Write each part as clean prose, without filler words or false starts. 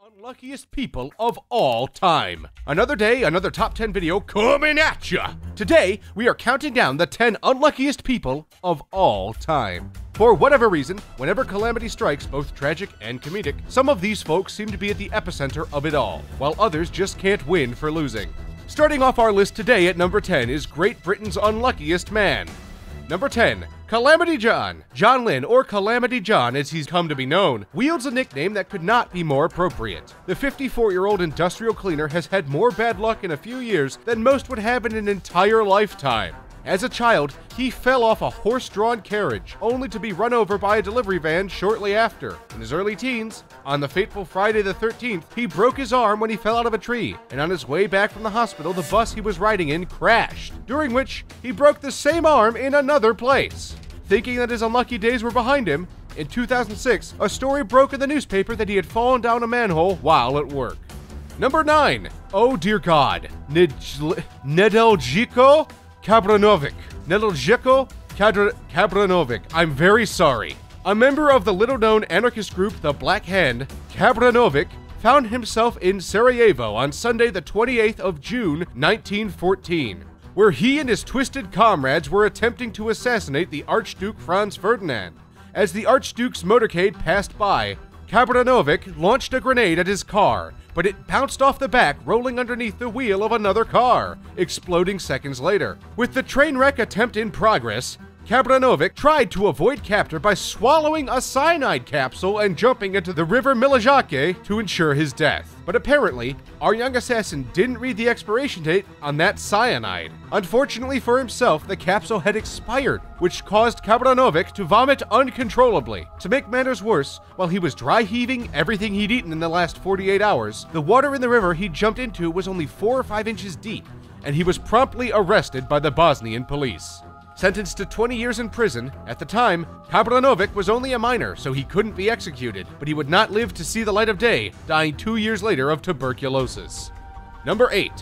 Unluckiest people of all time. Another day, another top 10 video coming at ya! Today, we are counting down the 10 unluckiest people of all time. For whatever reason, whenever calamity strikes, both tragic and comedic, some of these folks seem to be at the epicenter of it all, while others just can't win for losing. Starting off our list today at number 10 is Great Britain's unluckiest man. Number 10. Calamity John. John Lynn, or Calamity John as he's come to be known, wields a nickname that could not be more appropriate. The 54-year-old industrial cleaner has had more bad luck in a few years than most would have in an entire lifetime. As a child, he fell off a horse-drawn carriage, only to be run over by a delivery van shortly after. In his early teens, on the fateful Friday the 13th, he broke his arm when he fell out of a tree, and on his way back from the hospital, the bus he was riding in crashed, during which he broke the same arm in another place. Thinking that his unlucky days were behind him, in 2006, a story broke in the newspaper that he had fallen down a manhole while at work. Number 9. Oh dear God. Nedeljko Kabranovic. Nedeljko Kabranovic. I'm very sorry. A member of the little-known anarchist group The Black Hand, Kabranovic found himself in Sarajevo on Sunday the 28th of June, 1914, where he and his twisted comrades were attempting to assassinate the Archduke Franz Ferdinand. As the Archduke's motorcade passed by, Kabranovic launched a grenade at his car, but it bounced off the back, rolling underneath the wheel of another car, exploding seconds later. With the train wreck attempt in progress, Kabranovic tried to avoid capture by swallowing a cyanide capsule and jumping into the river Milojake to ensure his death. But apparently, our young assassin didn't read the expiration date on that cyanide. Unfortunately for himself, the capsule had expired, which caused Kabranovic to vomit uncontrollably. To make matters worse, while he was dry heaving everything he'd eaten in the last 48 hours, the water in the river he jumped into was only 4 or 5 inches deep, and he was promptly arrested by the Bosnian police. Sentenced to 20 years in prison, at the time, Kabranovic was only a minor, so he couldn't be executed, but he would not live to see the light of day, dying 2 years later of tuberculosis. Number 8.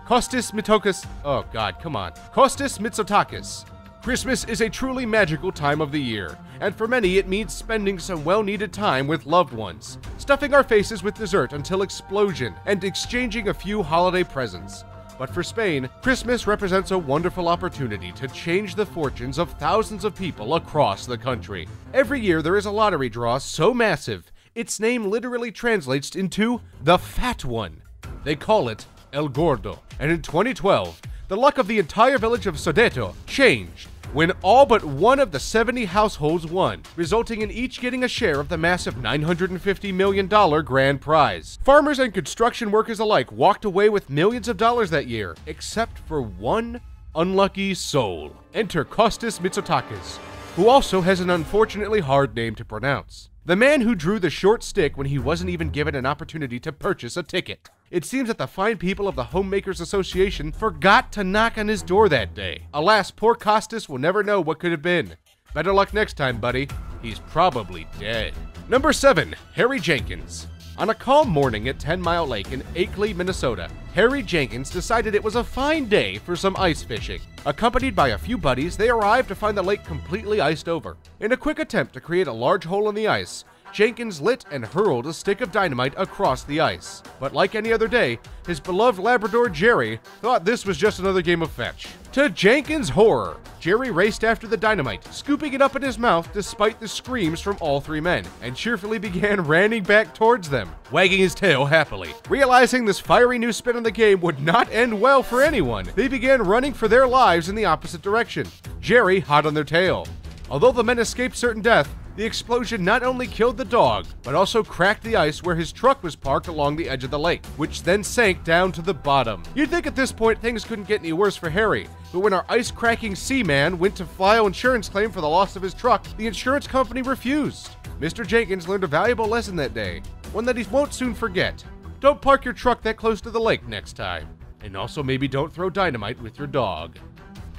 Kostis Mitsotakis. Oh god, come on. Kostis Mitsotakis. Christmas is a truly magical time of the year, and for many it means spending some well-needed time with loved ones, stuffing our faces with dessert until explosion, and exchanging a few holiday presents. But for Spain, Christmas represents a wonderful opportunity to change the fortunes of thousands of people across the country. Every year there is a lottery draw so massive, its name literally translates into the Fat One. They call it El Gordo. And in 2012, the luck of the entire village of Sodeto changed when all but one of the 70 households won, resulting in each getting a share of the massive $950 million grand prize. Farmers and construction workers alike walked away with millions of dollars that year, except for one unlucky soul. Enter Kostis Mitsotakis, who also has an unfortunately hard name to pronounce. The man who drew the short stick when he wasn't even given an opportunity to purchase a ticket. It seems that the fine people of the Homemakers Association forgot to knock on his door that day. Alas, poor Kostis will never know what could have been. Better luck next time, buddy. He's probably dead. Number 7. Harry Jenkins. On a calm morning at 10 Mile Lake in Akeley, Minnesota, Harry Jenkins decided it was a fine day for some ice fishing. Accompanied by a few buddies, they arrived to find the lake completely iced over. In a quick attempt to create a large hole in the ice, Jenkins lit and hurled a stick of dynamite across the ice. But like any other day, his beloved Labrador Jerry thought this was just another game of fetch. To Jenkins' horror, Jerry raced after the dynamite, scooping it up in his mouth despite the screams from all 3 men, and cheerfully began running back towards them, wagging his tail happily. Realizing this fiery new spin on the game would not end well for anyone, they began running for their lives in the opposite direction, Jerry hot on their tail. Although the men escaped certain death, the explosion not only killed the dog, but also cracked the ice where his truck was parked along the edge of the lake, which then sank down to the bottom. You'd think at this point things couldn't get any worse for Harry, but when our ice-cracking seaman went to file insurance claim for the loss of his truck, the insurance company refused. Mr. Jenkins learned a valuable lesson that day, one that he won't soon forget. Don't park your truck that close to the lake next time. And also maybe don't throw dynamite with your dog.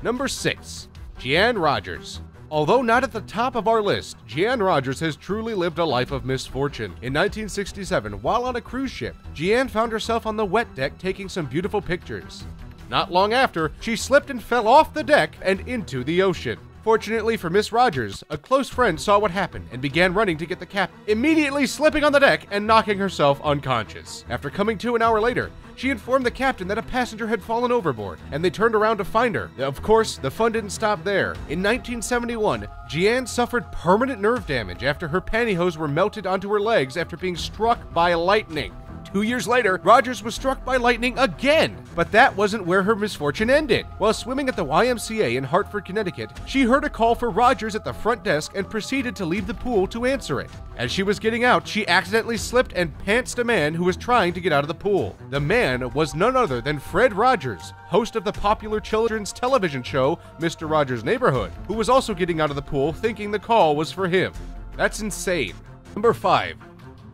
Number 6. Gianne Rogers. Although not at the top of our list, Gianne Rogers has truly lived a life of misfortune. In 1967, while on a cruise ship, Gianne found herself on the wet deck taking some beautiful pictures. Not long after, she slipped and fell off the deck and into the ocean. Fortunately for Miss Rogers, a close friend saw what happened and began running to get the captain, immediately slipping on the deck and knocking herself unconscious. After coming to an hour later, she informed the captain that a passenger had fallen overboard, and they turned around to find her. Of course, the fun didn't stop there. In 1971, Jeanne suffered permanent nerve damage after her pantyhose were melted onto her legs after being struck by lightning. 2 years later, Rogers was struck by lightning again, but that wasn't where her misfortune ended. While swimming at the YMCA in Hartford, Connecticut, she heard a call for Rogers at the front desk and proceeded to leave the pool to answer it. As she was getting out, she accidentally slipped and pantsed a man who was trying to get out of the pool. The man was none other than Fred Rogers, host of the popular children's television show Mr. Rogers' Neighborhood, who was also getting out of the pool thinking the call was for him. That's insane. Number 5.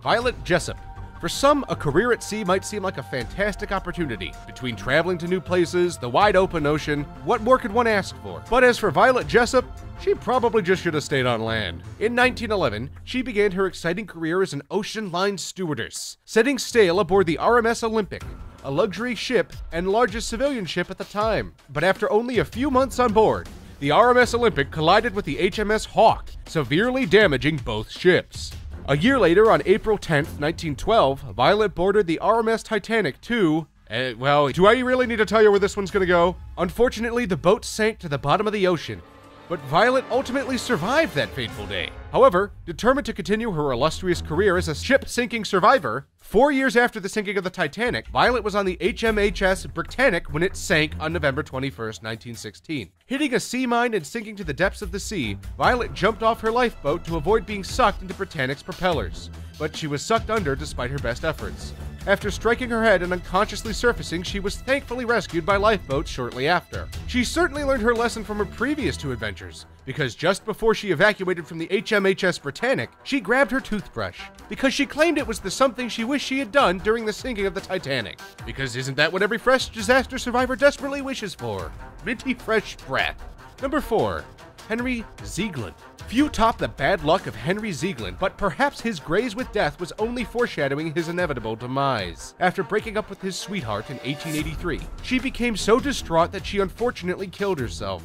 Violet Jessup. For some, a career at sea might seem like a fantastic opportunity. Between traveling to new places, the wide open ocean, what more could one ask for? But as for Violet Jessup, she probably just should have stayed on land. In 1911, she began her exciting career as an ocean line stewardess, setting sail aboard the RMS Olympic, a luxury ship and largest civilian ship at the time. But after only a few months on board, the RMS Olympic collided with the HMS Hawk, severely damaging both ships. A year later, on April 10, 1912, Violet boarded the RMS Titanic to... well, do I really need to tell you where this one's gonna go? Unfortunately, the boat sank to the bottom of the ocean, but Violet ultimately survived that fateful day. However, determined to continue her illustrious career as a ship-sinking survivor, 4 years after the sinking of the Titanic, Violet was on the HMHS Britannic when it sank on November 21, 1916. Hitting a sea mine and sinking to the depths of the sea, Violet jumped off her lifeboat to avoid being sucked into Britannic's propellers, but she was sucked under despite her best efforts. After striking her head and unconsciously surfacing, she was thankfully rescued by lifeboats shortly after. She certainly learned her lesson from her previous 2 adventures, because just before she evacuated from the HMHS Britannic, she grabbed her toothbrush, because she claimed it was the something she wished she had done during the sinking of the Titanic. Because isn't that what every fresh disaster survivor desperately wishes for? Minty fresh breath. Number 4. Henry Ziegler. Few top the bad luck of Henry Ziegler, but perhaps his graze with death was only foreshadowing his inevitable demise. After breaking up with his sweetheart in 1883, she became so distraught that she unfortunately killed herself.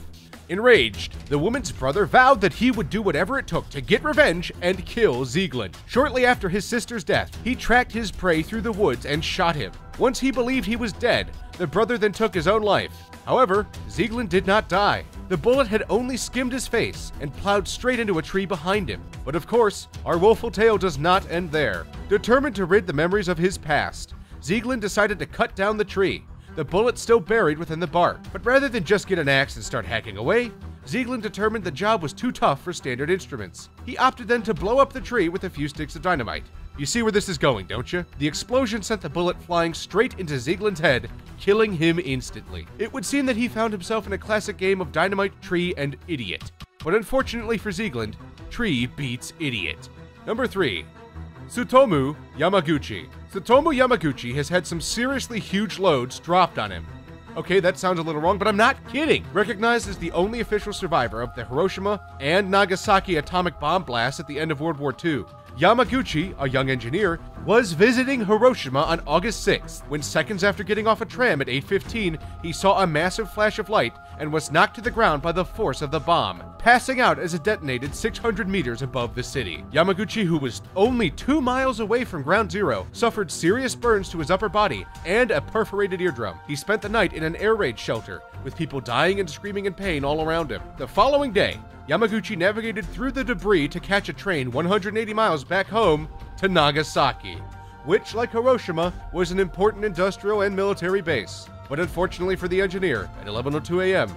Enraged, the woman's brother vowed that he would do whatever it took to get revenge and kill Ziegler. Shortly after his sister's death, he tracked his prey through the woods and shot him. Once he believed he was dead, the brother then took his own life. However, Ziegler did not die. The bullet had only skimmed his face and plowed straight into a tree behind him. But of course, our woeful tale does not end there. Determined to rid the memories of his past, Ziegler decided to cut down the tree, the bullet still buried within the bark. But rather than just get an axe and start hacking away, Ziegler determined the job was too tough for standard instruments. He opted then to blow up the tree with a few sticks of dynamite. You see where this is going, don't you? The explosion sent the bullet flying straight into Ziegler's head, killing him instantly. It would seem that he found himself in a classic game of dynamite, tree, and idiot. But unfortunately for Ziegler, tree beats idiot. Number 3. Tsutomu Yamaguchi. Tsutomu Yamaguchi has had some seriously huge loads dropped on him. Okay, that sounds a little wrong, but I'm not kidding. Recognized as the only official survivor of the Hiroshima and Nagasaki atomic bomb blasts at the end of World War II, Yamaguchi, a young engineer, was visiting Hiroshima on August 6th, when seconds after getting off a tram at 8:15, he saw a massive flash of light and was knocked to the ground by the force of the bomb, passing out as it detonated 600 meters above the city. Yamaguchi, who was only 2 miles away from ground zero, suffered serious burns to his upper body and a perforated eardrum. He spent the night in an air raid shelter, with people dying and screaming in pain all around him. The following day, Yamaguchi navigated through the debris to catch a train 180 miles back home to Nagasaki, which, like Hiroshima, was an important industrial and military base. But unfortunately for the engineer, at 11:02 a.m.,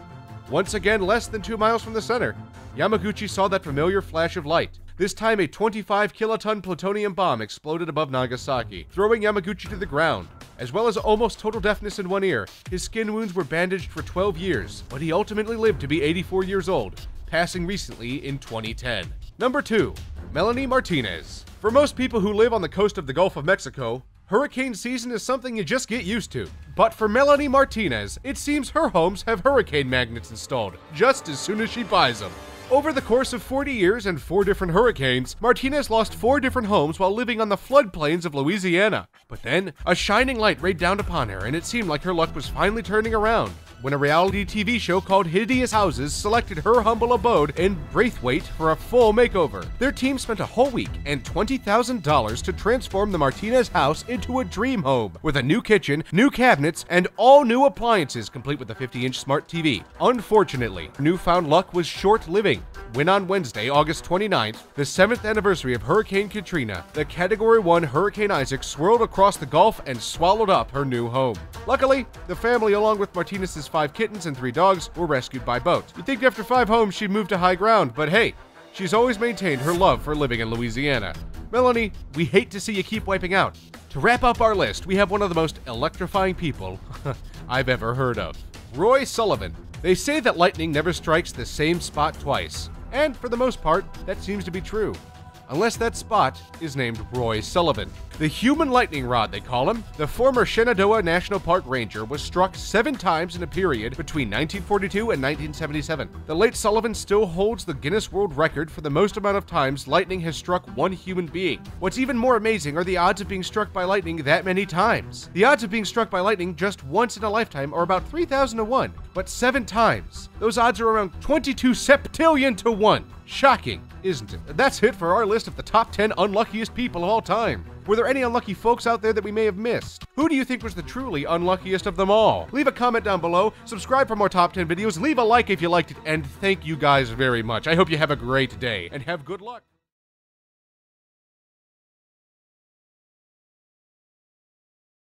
once again less than 2 miles from the center, Yamaguchi saw that familiar flash of light. This time a 25-kiloton plutonium bomb exploded above Nagasaki, throwing Yamaguchi to the ground. As well as almost total deafness in one ear, his skin wounds were bandaged for 12 years, but he ultimately lived to be 84 years old, passing recently in 2010. Number 2. Melanie Martinez. For most people who live on the coast of the Gulf of Mexico, hurricane season is something you just get used to. But for Melanie Martinez, it seems her homes have hurricane magnets installed just as soon as she buys them. Over the course of 40 years and 4 different hurricanes, Martinez lost 4 different homes while living on the floodplains of Louisiana. But then, a shining light rained down upon her, and it seemed like her luck was finally turning around when a reality TV show called Hideous Houses selected her humble abode in Braithwaite for a full makeover. Their team spent a whole week and $20,000 to transform the Martinez house into a dream home, with a new kitchen, new cabinets, and all new appliances, complete with a 50-inch smart TV. Unfortunately, newfound luck was short-living when on Wednesday, August 29th, the 7th anniversary of Hurricane Katrina, the Category 1 Hurricane Isaac swirled across the Gulf and swallowed up her new home. Luckily, the family, along with Martinez's 5 kittens and 3 dogs, were rescued by boat. You'd think after 5 homes she'd move to high ground, but hey, she's always maintained her love for living in Louisiana. Melanie, we hate to see you keep wiping out. To wrap up our list, we have one of the most electrifying people I've ever heard of. Roy Sullivan. They say that lightning never strikes the same spot twice. And for the most part, that seems to be true. Unless that spot is named Roy Sullivan. The human lightning rod, they call him. The former Shenandoah National Park ranger was struck 7 times in a period between 1942 and 1977. The late Sullivan still holds the Guinness World Record for the most amount of times lightning has struck one human being. What's even more amazing are the odds of being struck by lightning that many times. The odds of being struck by lightning just once in a lifetime are about 3,000 to 1, but 7 times. Those odds are around 22 septillion to 1. Shocking, isn't it? That's it for our list of the top 10 unluckiest people of all time. Were there any unlucky folks out there that we may have missed? Who do you think was the truly unluckiest of them all? Leave a comment down below, subscribe for more top 10 videos, leave a like if you liked it, and thank you guys very much. I hope you have a great day, and have good luck.